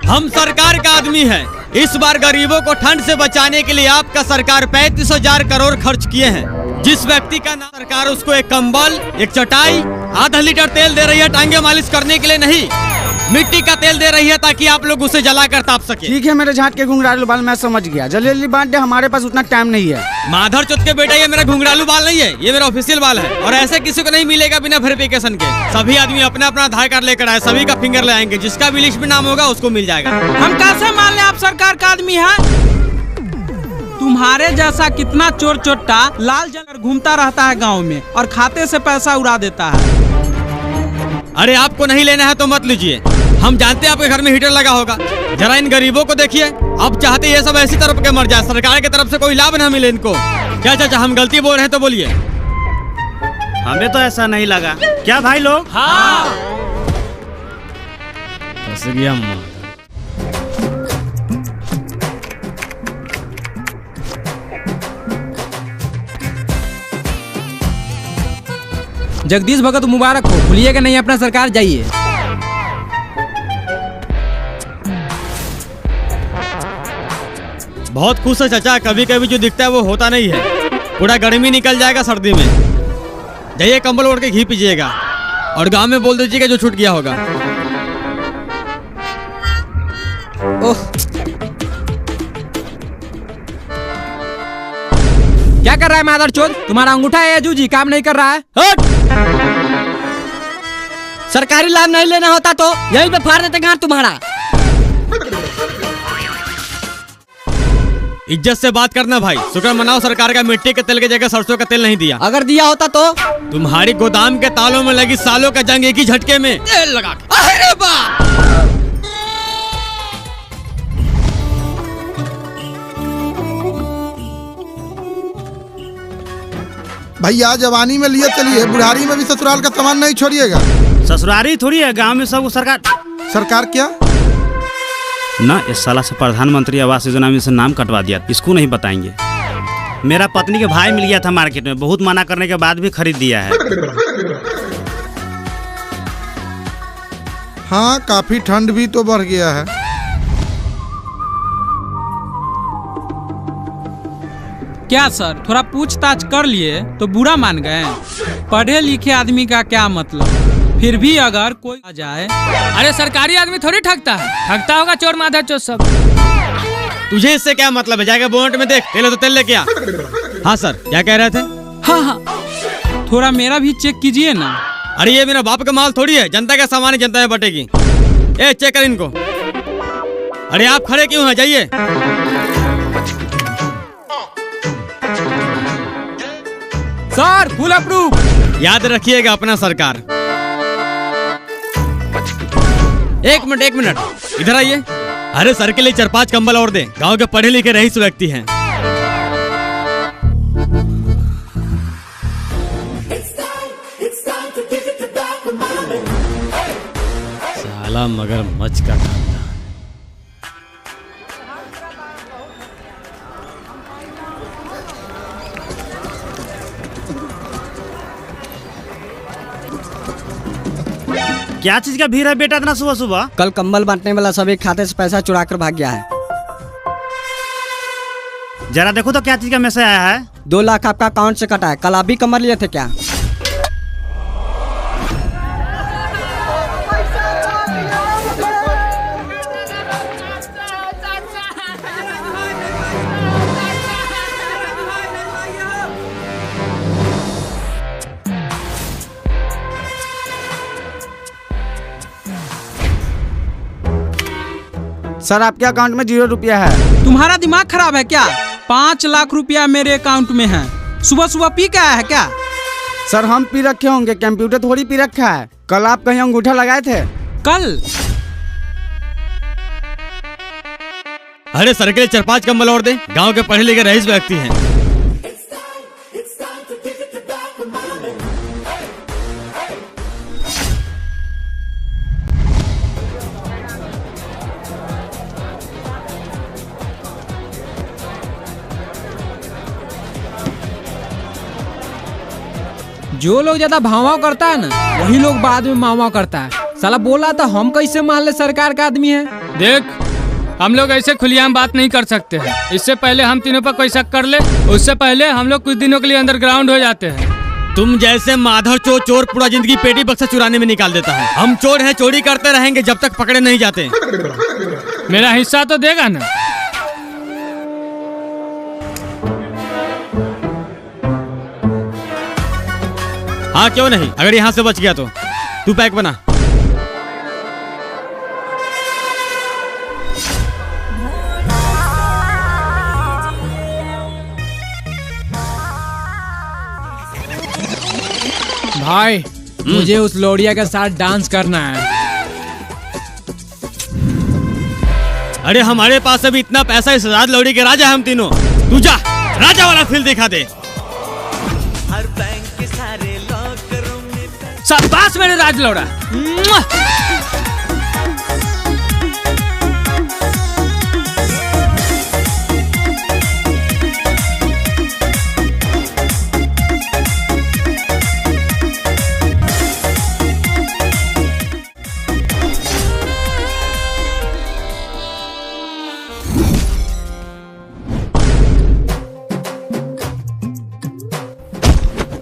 हम सरकार का आदमी है। इस बार गरीबों को ठंड से बचाने के लिए आपका सरकार 35,000 करोड़ खर्च किए हैं। जिस व्यक्ति का नाम सरकार उसको एक कंबल, एक चटाई, आधा लीटर तेल दे रही है टांगे मालिश करने के लिए नहीं, मिट्टी का तेल दे रही है ताकि आप लोग उसे जलाकर ताप सके। ठीक है मेरे झाट के घुंघरालू बाल, मैं समझ गया। जल्दी जल्दी बांट दे, हमारे पास उतना टाइम नहीं है। माधर चौथ के बेटा, ये मेरा घुंघरालू बाल नहीं है, ये मेरा ऑफिशियल बाल है और ऐसे किसी को नहीं मिलेगा बिना वेरिफिकेशन के। सभी आदमी अपना अपना आधार कार्ड लेकर आए, सभी का फिंगर ले आएंगे, जिसका भी लिस्ट में नाम होगा उसको मिल जाएगा। हम कैसे मान लें आप सरकार का आदमी है? तुम्हारे जैसा कितना चोर चोट्टा लाल जल घूमता रहता है गाँव में और खाते से पैसा उड़ा देता है। अरे आपको नहीं लेना है तो मत लीजिए, हम जानते हैं आपके घर में हीटर लगा होगा। जरा इन गरीबों को देखिए, अब चाहते ये सब ऐसी तरफ के मर जाए, सरकार की तरफ से कोई लाभ न मिले इनको। क्या चाचा हम गलती बोल रहे हैं तो बोलिए। हमें तो ऐसा नहीं लगा, क्या भाई लोग? हाँ। जगदीश भगत मुबारक हो, भूलिएगा नहीं अपना सरकार जाइए। बहुत खुश है चाचा, कभी कभी जो दिखता है वो होता नहीं है। पूरा गर्मी निकल जाएगा सर्दी में। जाइए कंबल ओढ़ के घी पीजिएगा और गांव में बोल दीजिएगा जो छूट गया होगा। ओह, क्या कर रहा है मादर चोद? तुम्हारा अंगूठा है जूजी काम नहीं कर रहा है। हट! सरकारी लाभ नहीं लेना होता तो यहीं पे फाड़ देते गांठ तुम्हारा। इज्जत से बात करना भाई। शुक्र मनाओ सरकार का मिट्टी के तेल की जगह सरसों का तेल नहीं दिया। अगर दिया होता तो तुम्हारी गोदाम के तालों में लगी सालों का जंग एक ही झटके में तेल लगा। अरे बाप! भैया जवानी में लिए चलिए, बुढ़ारी में भी ससुराल का सामान नहीं छोड़िएगा। ससुरारी थोड़ी है, गांव में सब सरकार। सरकार क्या ना, इस साला से प्रधानमंत्री आवास योजना में से नाम कटवा दिया, इसको नहीं बताएंगे। मेरा पत्नी के भाई मिल गया था मार्केट में, बहुत मना करने के बाद भी खरीद दिया है। हाँ, काफी ठंड भी तो बढ़ गया है। क्या सर थोड़ा पूछताछ कर लिए तो बुरा मान गए? पढ़े लिखे आदमी का क्या मतलब? फिर भी अगर कोई आ जाए। अरे सरकारी आदमी थोड़ी ठगता है, ठगता होगा चोर माधर चोर सब। तुझे इससे क्या मतलब है? जाके बोनट में देख, तेल तो तेल लेके आ। हाँ सर, क्या कह रहे थे? हाँ हाँ, थोड़ा मेरा भी चेक कीजिए ना। अरे ये मेरा बाप का माल थोड़ी है, जनता का सामान है, जनता में बटेगी। ए चेक कर इनको। अरे आप खड़े क्यों हैं? जाइए। Sir full approve. याद रखिएगा अपना सरकार। एक मिनट इधर आइए। अरे सर के लिए 4-5 कंबल और दे, गांव के पढ़े लिखे रईस व्यक्ति हैं। साला मगरमच्छ का खानदान। क्या चीज का भीड़ है बेटा इतना सुबह सुबह? कल कंबल बांटने वाला सभी खाते से पैसा चुरा कर भाग गया है। जरा देखो तो क्या चीज का मैसेज आया है। 2 लाख आपका अकाउंट से कटा है। कल आप भी कंबल लिए थे क्या? सर आपके अकाउंट में 0 रुपया है। तुम्हारा दिमाग खराब है क्या? 5 लाख रुपया मेरे अकाउंट में है। सुबह सुबह पी के आया है क्या? सर हम पी रखे होंगे, कंप्यूटर थोड़ी पी रखा है। कल आप कहीं अंगूठा लगाए थे? कल? अरे सर के लिए 4-5 कंबल और दे, गांव के पढ़े लिखे रईस व्यक्ति हैं। जो लोग ज्यादा भाव करता है ना, वही लोग बाद में मावा करता है। साला बोला था हम कैसे मान ले सरकार का आदमी है। देख, हम लोग ऐसे खुलेआम बात नहीं कर सकते हैं। इससे पहले हम तीनों पर कोई शक कर ले, उससे पहले हम लोग कुछ दिनों के लिए अंडरग्राउंड हो जाते हैं। तुम जैसे माधव चोर पूरा जिंदगी पेटी बक्सा चुराने में निकाल देता है। हम चोर हैं, चोरी करते रहेंगे जब तक पकड़े नहीं जाते। मेरा हिस्सा तो देगा ना? हाँ क्यों नहीं, अगर यहाँ से बच गया तो। तू पैक बना। भाई मुझे उस लोरिया के साथ डांस करना है। अरे हमारे पास अभी इतना पैसा, इस राज लौड़ी के राजा हम तीनों। तू जा, राजा वाला फील दिखा दे। शाबाश मेरे राज लौड़ा।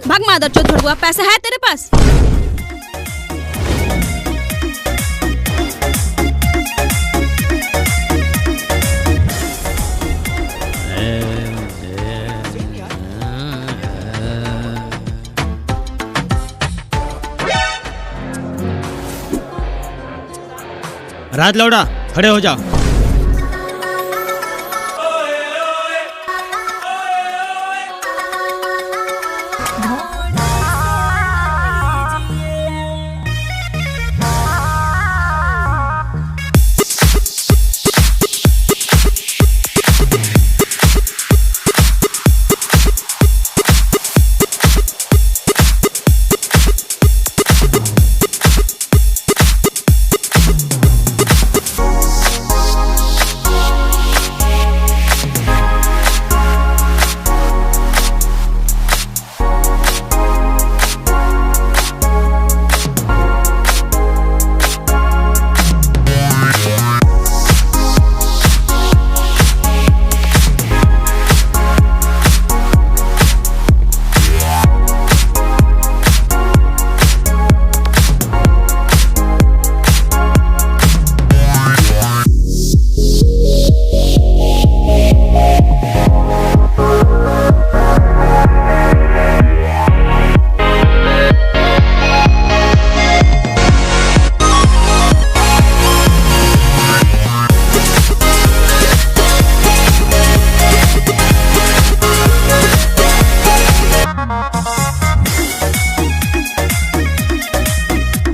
भाग मादर चोद भड़ुआ, पैसा है तेरे पास? राज लौड़ा, खड़े हो जाओ।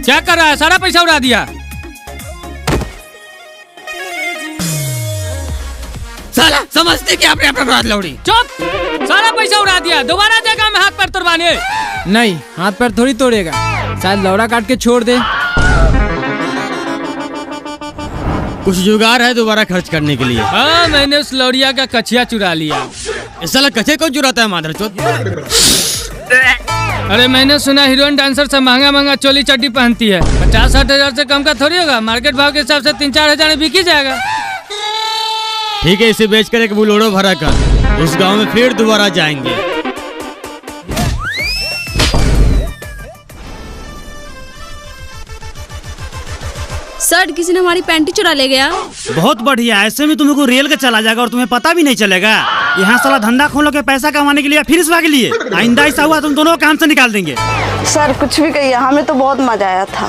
क्या कर रहा है? सारा पैसा उड़ा दिया। साला समझते कि आपने अपना राज लौड़ी। चुप, सारा पैसा उड़ा दिया। दोबारा जगह में हाथ पैर तोड़वाने। नहीं, हाथ पैर थोड़ी तोड़ेगा, शायद लौड़ा काट के छोड़ दे। कुछ जुगाड़ है दोबारा खर्च करने के लिए? हाँ, मैंने उस लौड़िया का कछिया चुरा लिया। इस साला कछे कौन चुराता है मादरचोद? अरे मैंने सुना हीरोइन डांसर से महंगा महंगा चोली चड्डी पहनती है। 50-60 हजार से कम का थोड़ी होगा। मार्केट भाव के हिसाब से 3-4 हजार में बिक ही जाएगा। ठीक है, इसे बेचकर एक बुलोड़ो भरा कर उस गांव में फिर दोबारा जाएंगे। सर, किसी ने हमारी पैंटी चुरा ले गया। बहुत बढ़िया, ऐसे में तुम्हें को रेल के चला जाएगा और तुम्हें पता भी नहीं चलेगा। यहाँ साला धंधा खोलो के पैसा कमाने के लिए, फिर इस के लिए। आइंदा ऐसा हुआ तुम दोनों को काम से निकाल देंगे। सर कुछ भी कहिए, हमें तो बहुत मजा आया था।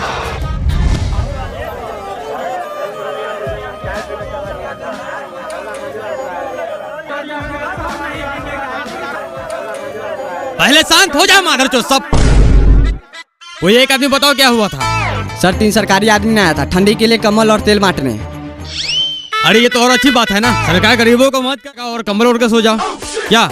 पहले शांत हो जाओ मादरचोद सब। कोई एक आदमी बताओ क्या हुआ था? सर 3 सरकारी आदमी आया था ठंडी के लिए कमल और तेल बांटने। अरे ये तो और अच्छी बात है ना। सरकार गरीबों को मत का और कम्बल ओढ़ के सो जाओ। क्या?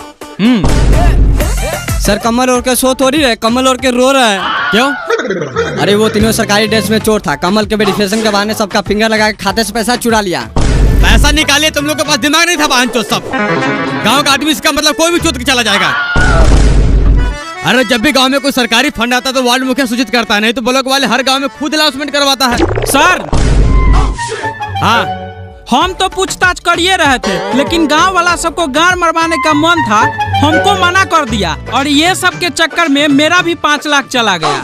सर कमल ओढ़ के सो थोड़ी रहे, कमल ओढ़ के रो रहा है। क्यों? अरे वो तीनों सरकारी ड्रेस में चोर था। कमल के वेरिफिकेशन के बहाने सबका फिंगर लगा के खाते से पैसा चुरा लिया। पैसा निकालिए, तुम लोग के पास दिमाग नहीं था बहन चोद सब। गाँव का आदमी इसका मतलब कोई भी चोद के चला जाएगा। अरे जब भी गांव में कोई सरकारी फंड आता है तो वार्ड मुखिया सूचित करता है, नहीं तो ब्लॉक वाले हर गांव में खुद अनाउंसमेंट करवाता है। सर हाँ हम तो पूछताछ करिए रहे थे, लेकिन गांव वाला सबको गाड़ मरवाने का मन था, हमको मना कर दिया और ये सब के चक्कर में मेरा भी 5 लाख चला गया।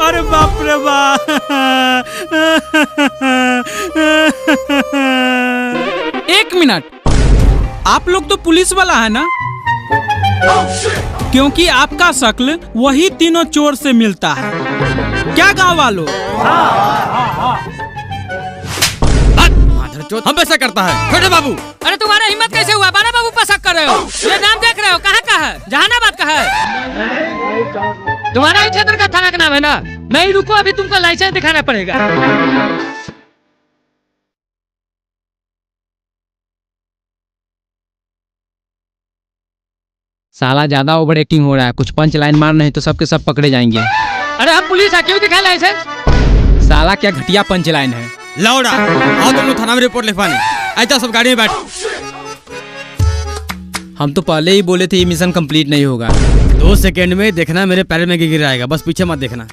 अरे बाप रे बाप। एक मिनट, आप लोग तो पुलिस वाला है ना? क्योंकि आपका शक्ल वही तीनों चोर से मिलता है। क्या गांव वालों? हम ऐसा करता है छोटे बाबू। अरे तुम्हारा हिम्मत कैसे हुआ? बड़ा बाबू पर शक कर रहे हो? ये नाम देख रहे हो? कहाँ का है? जहानाबाद का है। तुम्हारा ही क्षेत्र का थाना का नाम है ना? नहीं रुको, अभी तुमको लाइसेंस दिखाना पड़ेगा। साला ज्यादा ओवर एक्टिंग हो रहा है, कुछ पंच लाइन मार नहीं तो सबके सब पकड़े जाएंगे। अरे हम पुलिस है, क्यों दिखाए लाइसेंस? साला क्या घटिया पंच लाइन है। लौड़ा आओ तुम लोग थाना में रिपोर्ट लिखवाने। ऐसा सब गाड़ी में बैठ। हम तो पहले ही बोले थे ये मिशन कंप्लीट नहीं होगा। 2 सेकंड में देखना मेरे पैर में गिर आएगा, बस पीछे मत देखना।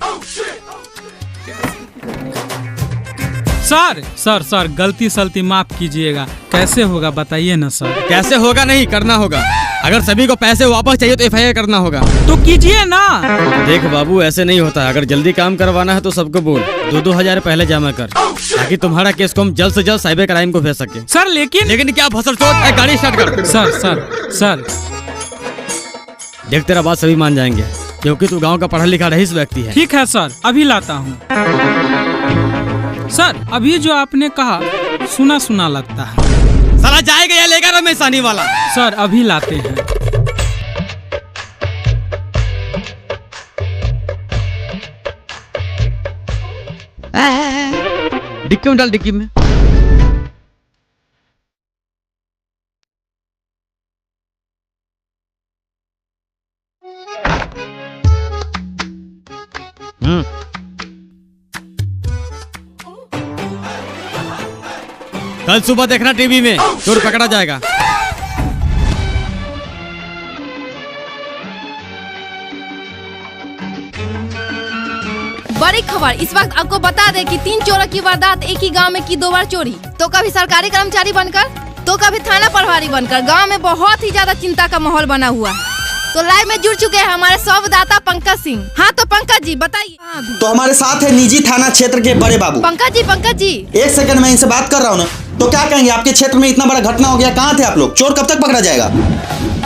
सर सर सर गलती सलती माफ कीजिएगा। कैसे होगा बताइए ना सर। कैसे होगा नहीं, करना होगा। अगर सभी को पैसे वापस चाहिए तो FIR करना होगा। तो कीजिए ना। देख बाबू, ऐसे नहीं होता। अगर जल्दी काम करवाना है तो सबको बोल 2-2 हजार पहले जमा कर, ताकि तुम्हारा केस को हम जल्द से जल्द साइबर क्राइम को भेज सके। सर लेकिन क्या भसड़ चोट, गाड़ी स्टार्ट कर। सर सर सर देख तेरा बात सभी मान जाएंगे, क्योंकि तू गांव का पढ़ा लिखा रईस व्यक्ति है। ठीक है सर, अभी लाता हूँ। सर अभी जो आपने कहा सुना सुना लगता है। साला जाएगा या लेगा रमेश आनी वाला। सर अभी लाते हैं। डिक्की में डाल, डिक्की में। कल सुबह देखना टीवी में, चोर पकड़ा जाएगा। बड़ी खबर इस वक्त आपको बता दे कि 3 चोरों की वारदात एक ही गांव में की 2 बार चोरी। तो कभी सरकारी कर्मचारी बनकर तो कभी थाना प्रभारी बनकर गांव में बहुत ही ज्यादा चिंता का माहौल बना हुआ है। तो लाइव में जुड़ चुके हैं हमारे संवाददाता पंकज सिंह। हाँ तो पंकज जी बताइए। तो हमारे साथ है निजी थाना क्षेत्र के बड़े बाबू। पंकज जी एक सेकंड में इनसे बात कर रहा हूँ ना, तो क्या कहेंगे? आपके क्षेत्र में इतना बड़ा घटना हो गया, कहाँ थे आप लोग? चोर कब तक पकड़ा जाएगा?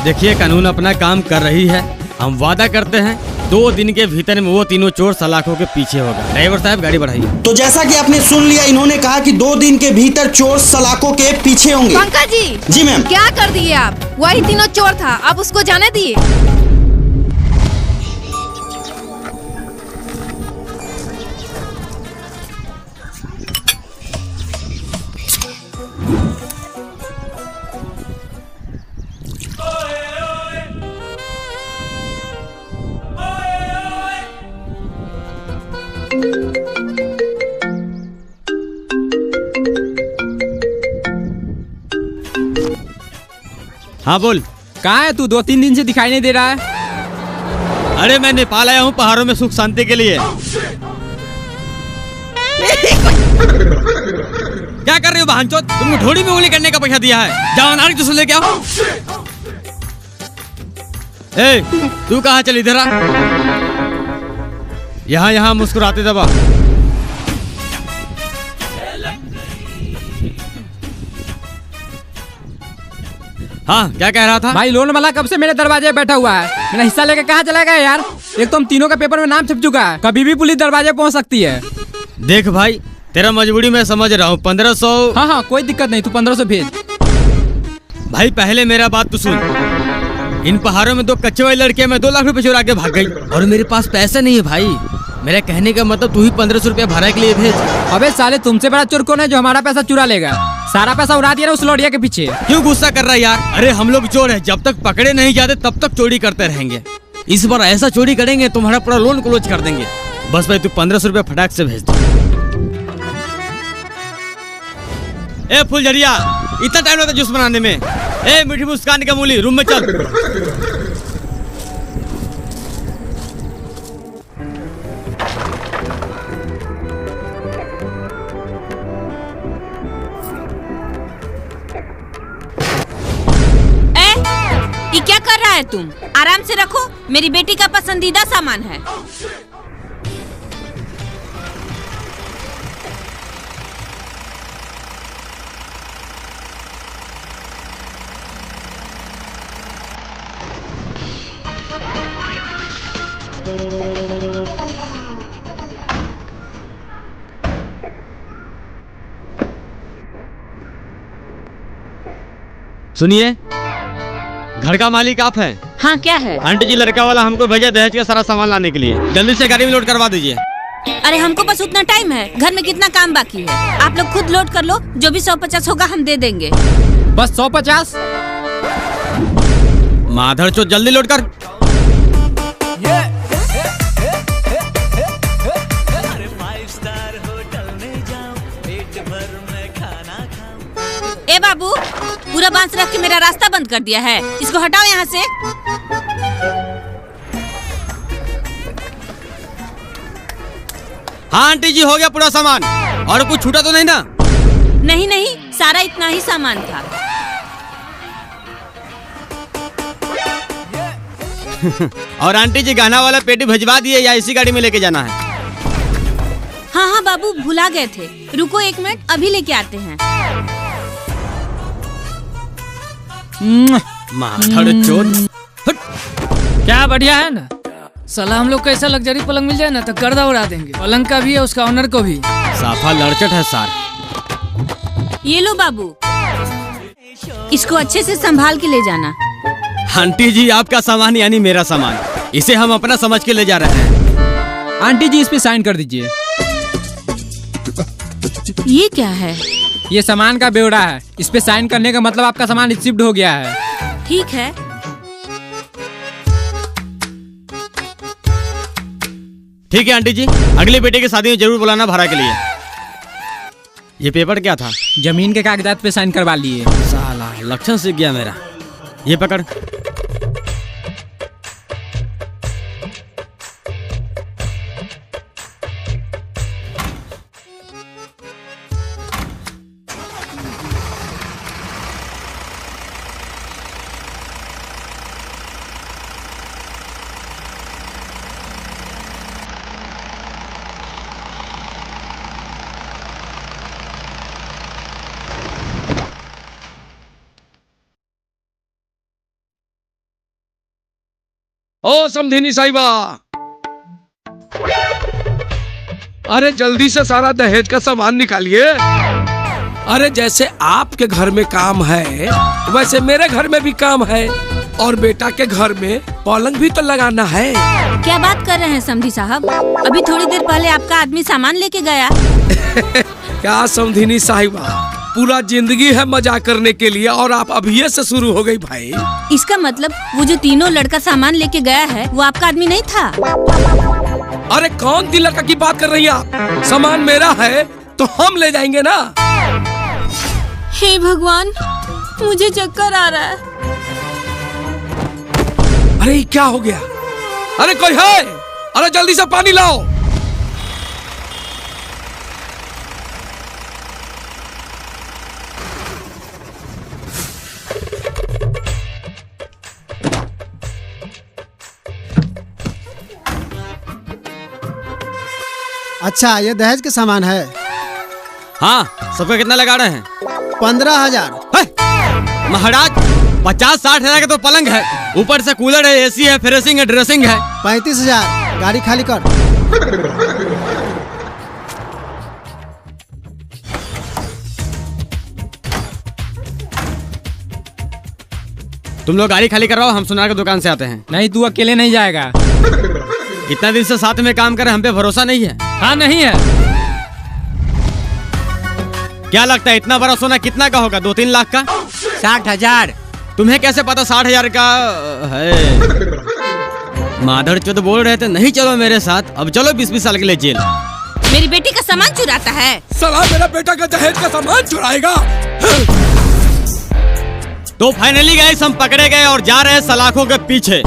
देखिए, कानून अपना काम कर रही है। हम वादा करते हैं 2 दिन के भीतर में वो तीनों चोर सलाखों के पीछे होगा। ड्राइवर साहब गाड़ी बढ़ाइए। तो जैसा कि आपने सुन लिया, इन्होंने कहा कि 2 दिन के भीतर चोर सलाखों के पीछे होंगे। पंकज जी मैम। क्या कर दिए आप? वही तीनों चोर था, अब उसको जाने दिए। हाँ बोल। कहाँ है तू? 2-3 दिन से दिखाई नहीं दे रहा है। अरे मैं नेपाल आया हूँ पहाड़ों में सुख शांति के लिए। क्या कर रहे हो बहनचोद? तुमको ढोड़ी में उंगली करने का पैसा दिया है, जाओ नारी दूसरे लेके आओ। ए, तू कहाँ चल? इधर आ। यहाँ मुस्कुराते दबा। हाँ क्या कह रहा था? भाई लोन वाला कब से मेरे दरवाजे पे बैठा हुआ है, मेरा हिस्सा लेके कहाँ चला गया यार? एक तो हम तीनों का पेपर में नाम छप चुका है, कभी भी पुलिस दरवाजे पहुँच सकती है। देख भाई, तेरा मजबूरी मैं समझ रहा हूँ। 1500। हाँ कोई दिक्कत नहीं, तू 1500 भेज। भाई पहले मेरा बात तो सुन। इन पहाड़ों में 2 कच्चे वाली लड़कियां मैं 2 लाख रुपए चुरा के भाग गई, और मेरे पास पैसे नहीं है भाई। मेरा कहने का मतलब तू ही 1500 रुपया भरा के लिए भेज। अबे साले, तुमसे बड़ा चोर कौन है जो हमारा पैसा चुरा लेगा? सारा पैसा उड़ा दिया ना उस लौड़िया के पीछे। क्यों गुस्सा कर रहा है यार? अरे हम लोग चोर हैं, जब तक पकड़े नहीं जाते तब तक चोरी करते रहेंगे। इस बार ऐसा चोरी करेंगे तुम्हारा पूरा लोन क्लोज कर देंगे। बस भाई तू 1500 रुपया फटाक से भेज दे। ए फुलझड़िया, इतना टाइम लगता जूस बनाने में? ए मीठी मुस्कान का मूली, रूम में चल। है तुम? आराम से रखो, मेरी बेटी का पसंदीदा सामान है। सुनिए, घर का मालिक आप हैं? हाँ, क्या है? आंटी जी, लड़का वाला हमको भेजा दहेज का सारा सामान लाने के लिए। जल्दी से गाड़ी में लोड करवा दीजिए। अरे हमको बस उतना टाइम है, घर में कितना काम बाकी है। आप लोग खुद लोड कर लो, जो भी 150 होगा हम दे देंगे। बस 150? माधर चो, जल्दी लोड कर। ए बाबू, पूरा बांस रख के मेरा रास्ता बंद कर दिया है, इसको हटाओ यहाँ से। हाँ आंटी जी, हो गया पूरा सामान। और कुछ छूटा तो नहीं ना? नहीं नहीं, सारा इतना ही सामान था। और आंटी जी, गहना वाला पेटी भिजवा दिए या इसी गाड़ी में लेके जाना है? हाँ हाँ बाबू, भुला गए थे। रुको 1 मिनट, अभी लेके आते हैं। माधर चोद। क्या बढ़िया है ना? साला हम लोग को ऐसा लग्जरी पलंग मिल जाए ना तो गर्दा उड़ा देंगे। पलंग का भी है, उसका ऑनर को भी। साफा लड़चट है सार। ये लो बाबू, इसको अच्छे से संभाल के ले जाना। आंटी जी, आपका सामान यानी मेरा सामान, इसे हम अपना समझ के ले जा रहे हैं। आंटी जी, इस पे साइन कर दीजिए। ये क्या है? ये सामान का ब्यौरा है, इस पे साइन करने का मतलब आपका सामान रिसीव्ड हो गया है। ठीक है। ठीक है आंटी जी, अगली बेटे की शादी में जरूर बुलाना भाड़ा के लिए। ये पेपर क्या था? जमीन के कागजात पे साइन करवा लिए। साला लक्षण सीख गया मेरा। ये पकड़। ओ समधिनी साहिबा, अरे जल्दी से सारा दहेज का सामान निकालिए। अरे जैसे आपके घर में काम है वैसे मेरे घर में भी काम है, और बेटा के घर में पलंग भी तो लगाना है। क्या बात कर रहे हैं समधी साहब? अभी थोड़ी देर पहले आपका आदमी सामान लेके गया। क्या समधिनी साहिबा, पूरा जिंदगी है मजाक करने के लिए और आप अभी से शुरू हो गई भाई। इसका मतलब वो जो तीनों लड़का सामान लेके गया है वो आपका आदमी नहीं था? अरे कौन ती लड़का की बात कर रही है आप? सामान मेरा है तो हम ले जाएंगे ना। हे भगवान, मुझे चक्कर आ रहा है। अरे क्या हो गया? अरे कोई है? अरे जल्दी से पानी लाओ। अच्छा, ये दहेज के सामान है? हाँ, सबका कितना लगा रहे हैं? 15,000। महाराज, 50-60 हजार का तो पलंग है, ऊपर से कूलर है, एसी है, फ्रेशिंग है, ड्रेसिंग है। 35,000। गाड़ी खाली कर। तुम लोग गाड़ी खाली करवाओ, हम सुनार की दुकान से आते हैं। नहीं, तू अकेले नहीं जाएगा। इतना दिन से साथ में काम कर, हम पे भरोसा नहीं है? हाँ, नहीं है। क्या लगता है इतना बड़ा सोना कितना का होगा? 2-3 लाख का? 60,000। तुम्हें कैसे पता 60,000 का है? माधर चौध बोल रहे थे नहीं चलो मेरे साथ, अब चलो 20-20 साल के लिए जेल। मेरी बेटी का सामान चुराता है। साला मेरा बेटा का दहेज का सामान चुराएगा। तो फाइनली गाइस हम पकड़े गए और जा रहे हैं सलाखों के पीछे।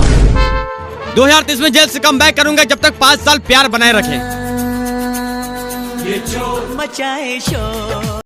2030 में जेल से कम बैक करूंगा जब तक 5 साल प्यार बनाए रखें। ये जो मचाए शोर।